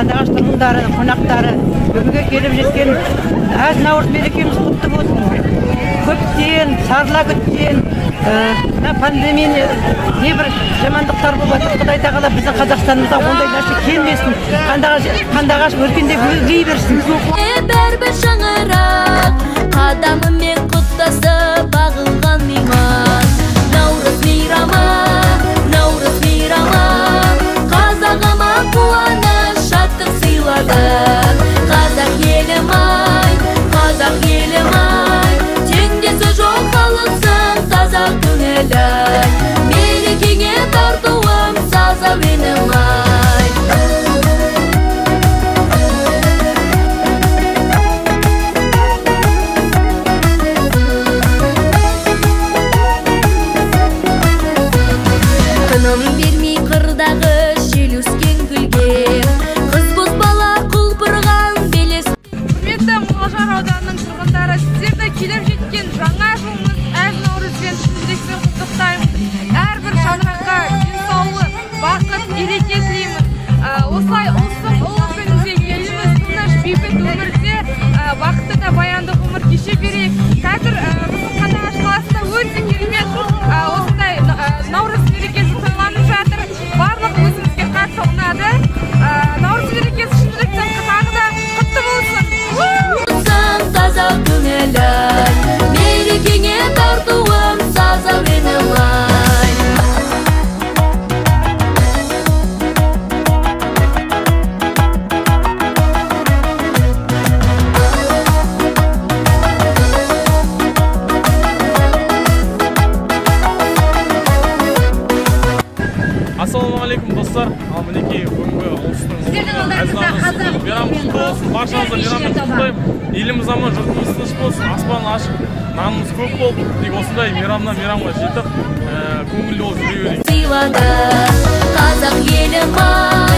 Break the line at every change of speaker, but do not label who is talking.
Қандағаштың мұндары, қонақтары, бүгінге келіп жеткен әз Наурыз мерекеміз құтты болсын. Көптен, сарыла күткен, пандемия небір жамандықтар болып жатыр. Құдай тағала біздің Қазақстанымызда ондай нәрсе келмесін. Қандағаш өркендеп өргей берсін.
Бәрбір шаңырақ, қадамымен құттасып бағылған мейман. Наурыз мейрамы, Наурыз мейрамы, қазағыма қуаныш шаттық сыйлады. Қазақ елім ай, қазақ елім ай, теңдесі жоқ халықсың таза көңілі. Мерекеңе тартуым саза менің ай. Тыным бермей қырдағы жел өскен гүлге, қыз боз бала құлпырған белес.
Құрметті Мұғалжар ауданының тұрғындары, сіздерді келіп жеткен жаңа жылыңыз әз Наурызбен шын құттықтаймын. Әрбір шаңыраққа денсаулық, бақыт, береке тілеймін. Осылай ұлыстың ұлы күнінде еліміз тыныш, бейбіт өмірде бақытты да баянды ғұмыр кеше берейік. Қазір біздің Қандыағаш қаласында өте керемет осындай Наурыз мерекесі тойланып жатыр. Барлық өзімізге қатты ұнады. Наурыз мерекесі шын жүректен тағы да құтты болсын.
Таза көңілі, мерекеңе тартуым саза менің ай.
Ассалаумағалейкум достар. Ал мінекей бүгінгі ұлыстың әз Наурыз мейрамы құтты болсын. Баршаңызды мейраммен құттықтаймын. Еліміз аман, жұртымыз тыныш болсын, аспан ашық, нанымыз көп болып, тек осындай мейрамнан мейрамға жетіп, көңілді болып жүре берейік.
Сыйлады қазақ елім ай.